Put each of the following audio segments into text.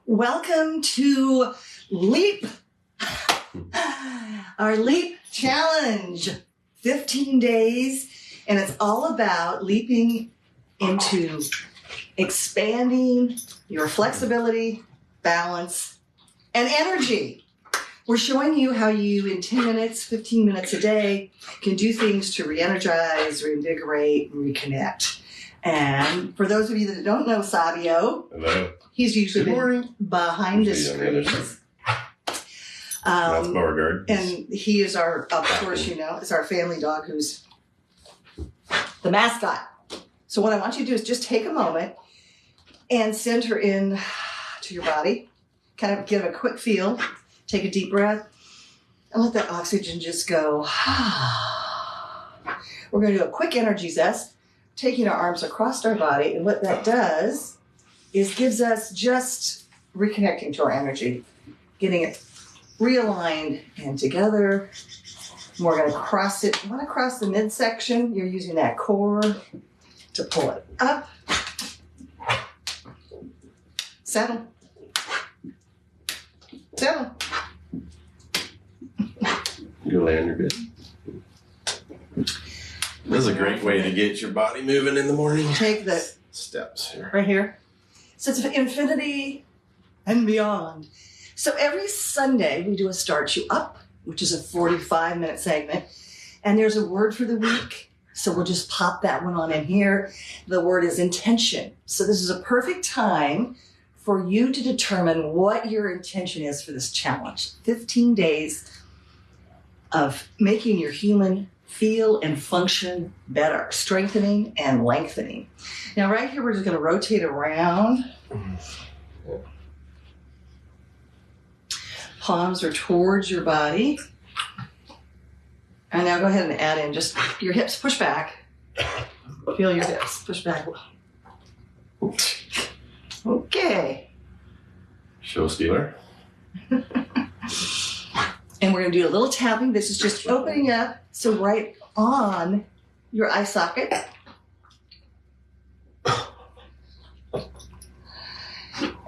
Welcome to Leap, our Leap Challenge, 15 days, and it's all about leaping into expanding your flexibility, balance, and energy. We're showing you how you, in 10 minutes, 15 minutes a day, can do things to re-energize, reinvigorate, and reconnect. And for those of you that don't know Saabio, hello. He's usually been behind the screens. That's Beauregard. And he is our, of course, you know, is our family dog who's the mascot. So what I want you to do is just take a moment and send her in to your body. Kind of give a quick feel. Take a deep breath. And let that oxygen just go. We're going to do a quick energy zest, taking our arms across our body. And what that does is gives us just reconnecting to our energy, getting it realigned and together. And we're going to cross it. You want to cross the midsection. You're using that core to pull it up. Settle. Settle. You lay on your bed. This is a great way to get your body moving in the morning. Take the steps here. Right here. So it's infinity and beyond. So every Sunday we do a Start You Up, which is a 45-minute segment. And there's a word for the week. So we'll just pop that one on in here. The word is intention. So this is a perfect time for you to determine what your intention is for this challenge. 15 days of making your human feel and function better, strengthening and lengthening. Now, right here, we're just going to rotate around. Palms are towards your body. And now go ahead and add in just your hips. Push back. Feel your hips. Push back. Okay. Show stealer. And we're going to do a little tapping. This is just opening up. So right on your eye socket.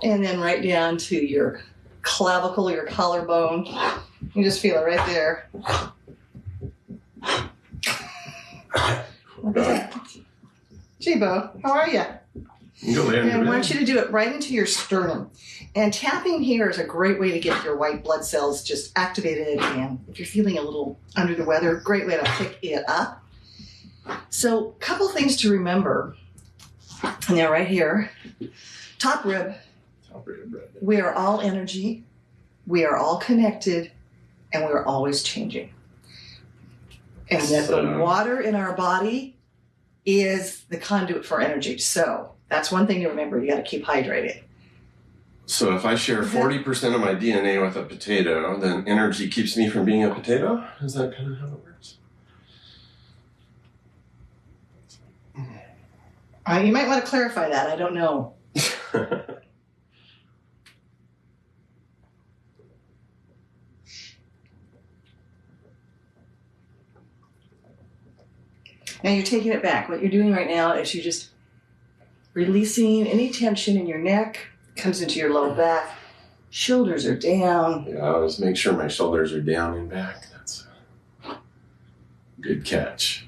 And then right down to your clavicle, your collarbone. You just feel it right there. Chibo, how are you? And I want you to do it right into your sternum. And tapping here is a great way to get your white blood cells just activated. And if you're feeling a little under the weather, great way to pick it up. So a couple things to remember. And now right here, top rib. We are all energy. We are all connected. And we are always changing. And that the water in our body is the conduit for energy. So that's one thing to remember. You got to keep hydrated. So if I share 40% of my DNA with a potato, then energy keeps me from being a potato? Is that kind of how it works? You might want to clarify that. I don't know. Now you're taking it back. What you're doing right now is you're just releasing any tension in your neck, comes into your low back, shoulders are down. Yeah, I always make sure my shoulders are down and back. That's a good catch.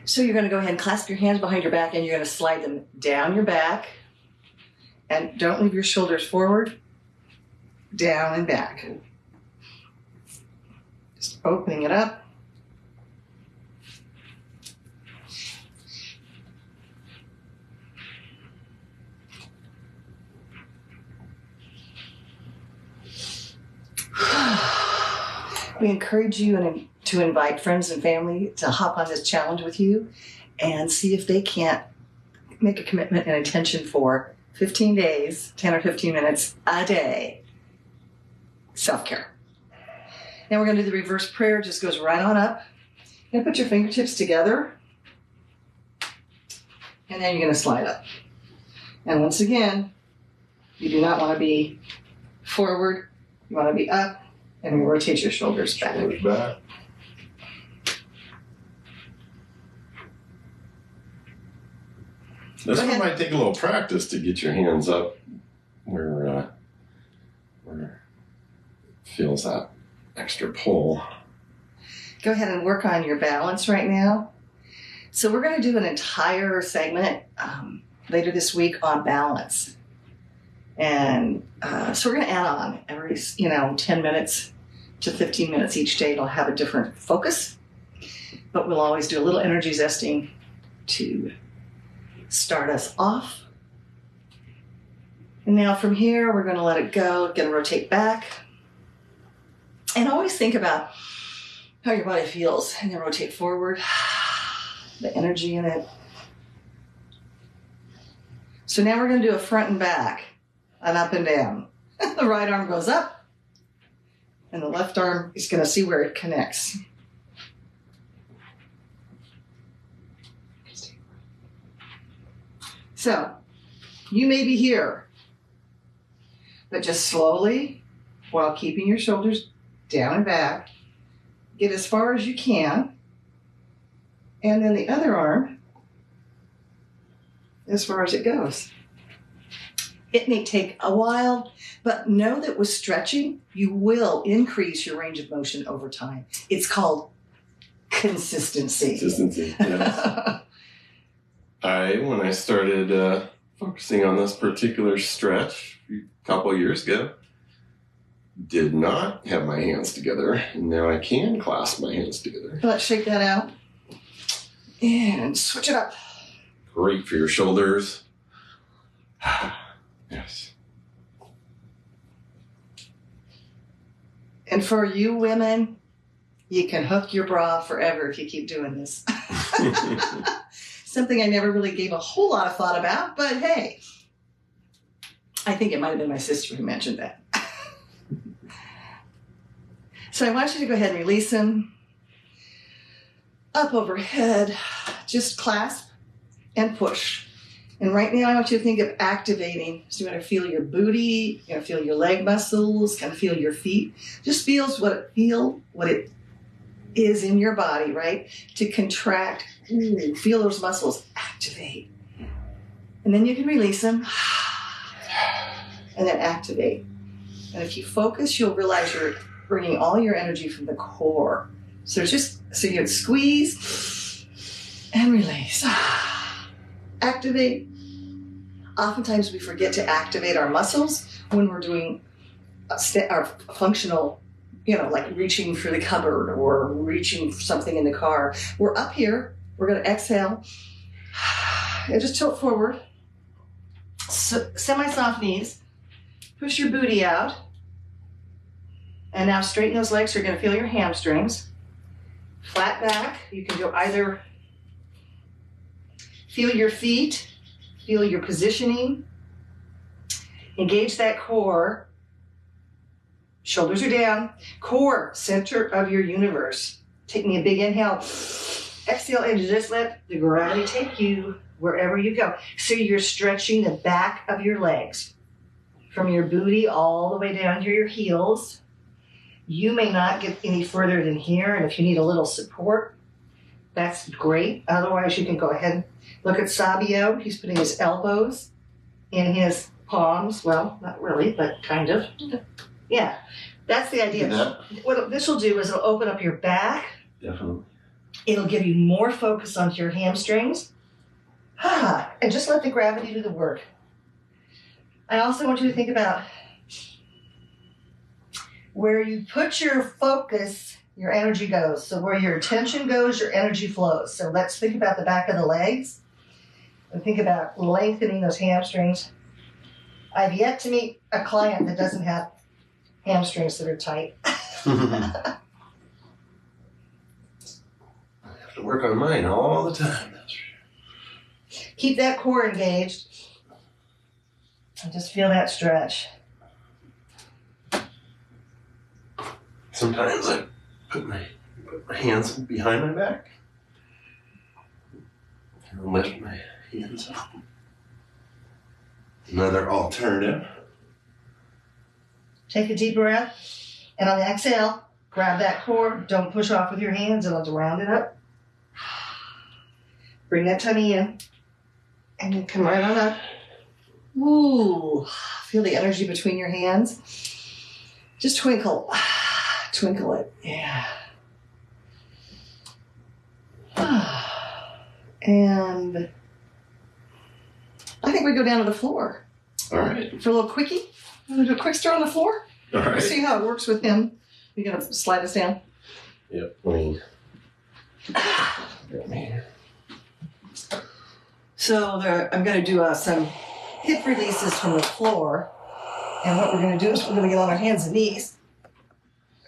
So you're going to go ahead and clasp your hands behind your back and you're going to slide them down your back. And don't leave your shoulders forward, down and back. Just opening it up. We encourage you to invite friends and family to hop on this challenge with you and see if they can't make a commitment and intention for 15 days, 10 or 15 minutes a day. Self-care. Now we're going to do the reverse prayer. It just goes right on up. You're going to put your fingertips together. And then you're going to slide up. And once again, you do not want to be forward. You want to be up. And we rotate your shoulders back. Shoulders back. This one might take a little practice to get your hands up where it feels that extra pull. Go ahead and work on your balance right now. So we're going to do an entire segment later this week on balance. And so we're going to add on every, 10 minutes to 15 minutes each day. It'll have a different focus, but we'll always do a little energy zesting to start us off. And now from here, we're going to let it go, going to rotate back. And always think about how your body feels, and then rotate forward, the energy in it. So now we're going to do a front and back, an up and down. The right arm goes up, and the left arm is going to see where it connects. So, you may be here, but just slowly, while keeping your shoulders down and back, get as far as you can, and then the other arm as far as it goes. It may take a while, but know that with stretching, you will increase your range of motion over time. It's called consistency. Consistency, yes. When I started focusing on this particular stretch a couple of years ago, did not have my hands together, and now I can clasp my hands together. Let's shake that out and switch it up. Great for your shoulders. Yes. And for you women, you can hook your bra forever if you keep doing this. Something I never really gave a whole lot of thought about, but hey, I think it might have been my sister who mentioned that. So I want you to go ahead and release them up overhead. Just clasp and push. And right now I want you to think of activating. So you're going to feel your booty, you're going to feel your leg muscles, kind of feel your feet. Just feel what it is in your body, right? To contract. Ooh, feel those muscles activate. And then you can release them. And then activate. And if you focus, you'll realize you're bringing all your energy from the core. So you squeeze and release. Activate. Oftentimes we forget to activate our muscles when we're doing our functional, like reaching for the cupboard or reaching for something in the car. We're up here. We're going to exhale and just tilt forward. Semi-soft knees. Push your booty out. And now straighten those legs. You're going to feel your hamstrings. Flat back. You can go either. Feel your feet. Feel your positioning. Engage that core. Shoulders are down. Core, center of your universe. Taking a big inhale. Exhale and just let the gravity take you wherever you go. So you're stretching the back of your legs from your booty all the way down to your heels. You may not get any further than here, and if you need a little support, that's great. Otherwise, you can go ahead and look at Saabio. He's putting his elbows in his palms. Well, not really, but kind of. Yeah, that's the idea. What this will do is it'll open up your back. Definitely. It'll give you more focus onto your hamstrings. And just let the gravity do the work. I also want you to think about where you put your focus, your energy goes. So where your attention goes, your energy flows. So let's think about the back of the legs and think about lengthening those hamstrings. I've yet to meet a client that doesn't have hamstrings that are tight. I have to work on mine all the time. Keep that core engaged and just feel that stretch. Sometimes I put my hands behind my back and lift my hands up. Another alternative. Take a deep breath, and on the exhale, grab that core. Don't push off with your hands, and let's round it up. Bring that tummy in. And then come right on up. Ooh, feel the energy between your hands. Just twinkle. Twinkle it. Yeah. And I think we go down to the floor. All right. For a little quickie. Want to do a quick stir on the floor? All right. See how it works with him. You're going to slide us down? Yep. So I'm going to do some hip releases from the floor. And what we're going to do is we're going to get on our hands and knees.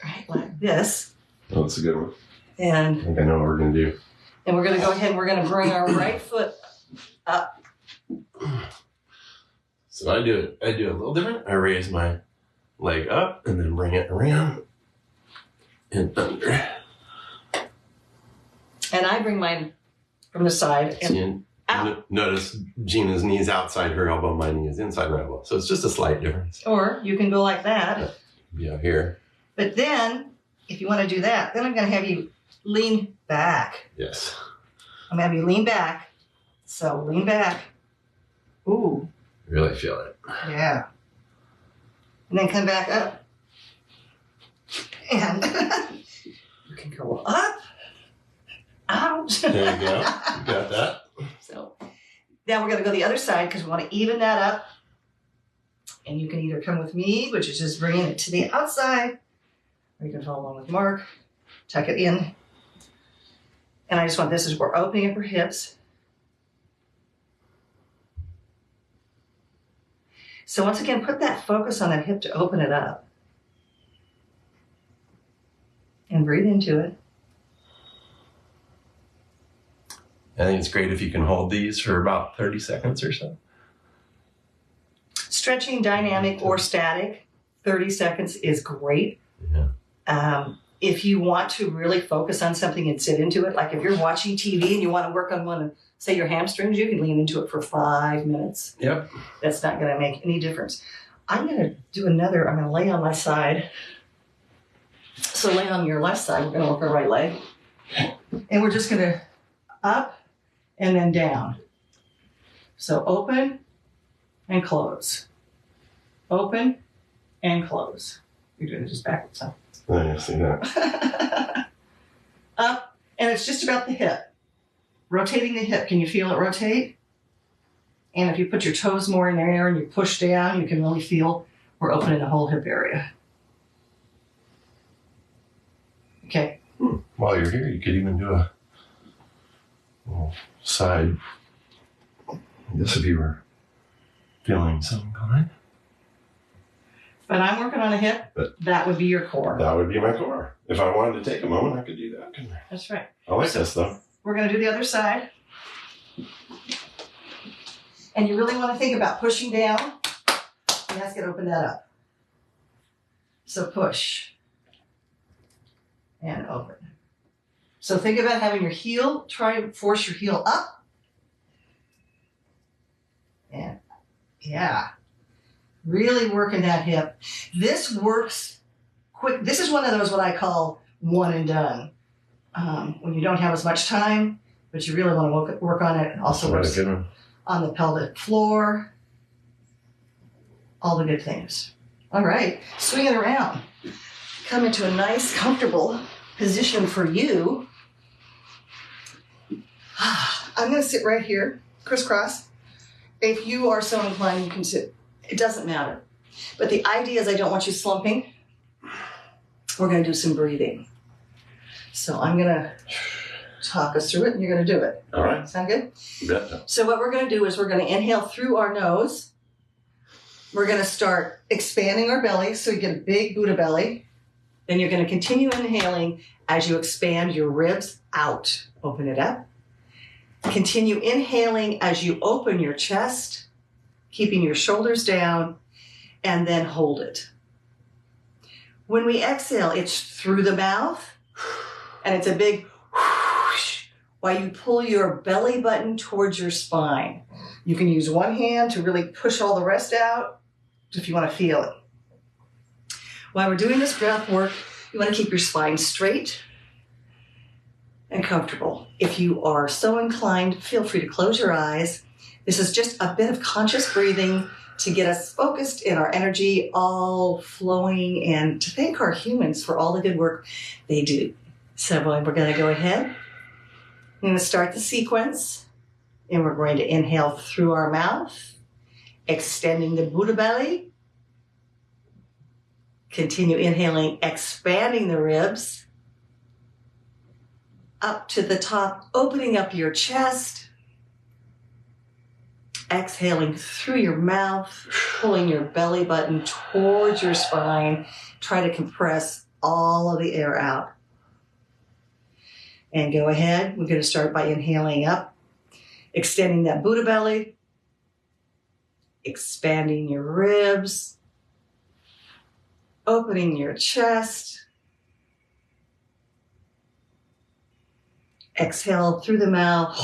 Right, like this. Oh, that's a good one. And I think I know what we're going to do. And we're going to go ahead and we're going to bring our right foot up. So I do it a little different. I raise my leg up and then bring it around and under. And I bring mine from the side and out. Notice Gina's knee is outside her elbow, my knee is inside her elbow. So it's just a slight difference. Or you can go like that. Yeah, here. But then, if you want to do that, then I'm going to have you lean back. Yes. I'm going to have you lean back. So lean back. Ooh. Really feel it. Yeah. And then come back up. And you can go up, out. There you go. You got that. So now we're going to go the other side because we want to even that up. And you can either come with me, which is just bringing it to the outside, or you can follow along with Mark. Tuck it in. And I just want this as we're opening up our hips. So once again, put that focus on that hip to open it up. And breathe into it. I think it's great if you can hold these for about 30 seconds or so. Stretching, dynamic, or static, 30 seconds is great. Yeah. If you want to really focus on something and sit into it, like if you're watching TV and you want to work on one of, say, your hamstrings, you can lean into it for 5 minutes. Yep. That's not going to make any difference. I'm going to do another. I'm going to lay on my side. So lay on your left side. We're going to work our right leg. And we're just going to up and then down. So open and close. Open and close. You're doing it just backwards, huh? I see that. Up, and it's just about the hip. Rotating the hip. Can you feel it rotate? And if you put your toes more in the air and you push down, you can really feel we're opening the whole hip area. Okay. While you're here, you could even do a little side. I guess if you were feeling so inclined. But I'm working on a hip. But that would be your core. That would be my core. If I wanted to take a moment, I could do that, couldn't I? That's right. I like this, though. We're going to do the other side. And you really want to think about pushing down. And that's going to open that up. So push. And open. So think about having your heel, try to force your heel up. And yeah. Really working that hip. This works quick. This is one of those what I call one and done. When you don't have as much time, but you really want to work on it. And also works on the pelvic floor. All the good things. All right. Swing it around. Come into a nice, comfortable position for you. I'm going to sit right here, crisscross. If you are so inclined, you can sit. It doesn't matter. But the idea is I don't want you slumping. We're going to do some breathing. So I'm going to talk us through it, and you're going to do it. All right. Sound good? You bet. So what we're going to do is we're going to inhale through our nose. We're going to start expanding our belly so you get a big Buddha belly. Then you're going to continue inhaling as you expand your ribs out. Open it up. Continue inhaling as you open your chest, keeping your shoulders down, and then hold it. When we exhale, it's through the mouth, and it's a big whoosh while you pull your belly button towards your spine. You can use one hand to really push all the rest out if you want to feel it. While we're doing this breath work, you want to keep your spine straight and comfortable. If you are so inclined, feel free to close your eyes This is just a bit of conscious breathing to get us focused in our energy, all flowing, and to thank our humans for all the good work they do. So we're going to go ahead. I'm going to start the sequence, and we're going to inhale through our mouth, extending the Buddha belly. Continue inhaling, expanding the ribs. Up to the top, opening up your chest. Exhaling through your mouth, pulling your belly button towards your spine. Try to compress all of the air out. And go ahead. We're going to start by inhaling up, extending that Buddha belly, expanding your ribs, opening your chest. Exhale through the mouth.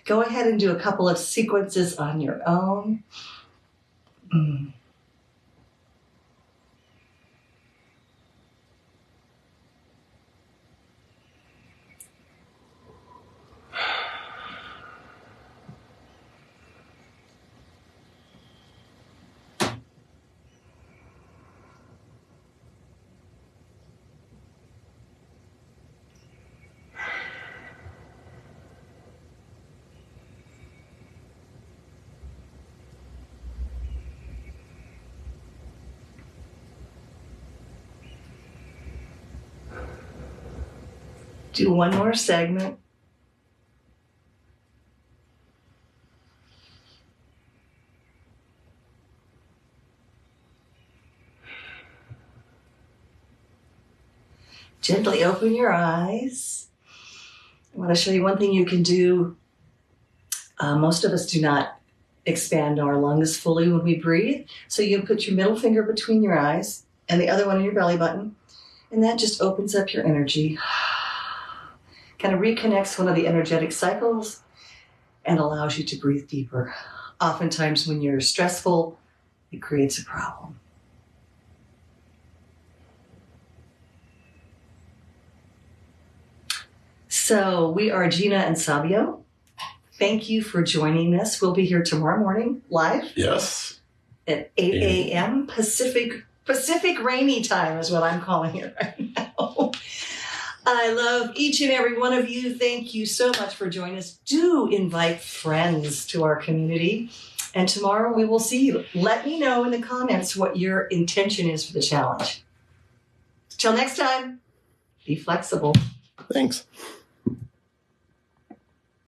Go ahead and do a couple of sequences on your own. Do one more segment. Gently open your eyes. I want to show you one thing you can do. Most of us do not expand our lungs fully when we breathe. So you put your middle finger between your eyes and the other one in your belly button. And that just opens up your energy. Kind of reconnects one of the energetic cycles and allows you to breathe deeper. Oftentimes when you're stressful, it creates a problem. So we are Jina and Saabio. Thank you for joining us. We'll be here tomorrow morning live. Yes. At 8 a.m. Pacific rainy time is what I'm calling it right now. I love each and every one of you. Thank you so much for joining us. Do invite friends to our community. And tomorrow we will see you. Let me know in the comments what your intention is for the challenge. Till next time, be flexible. Thanks.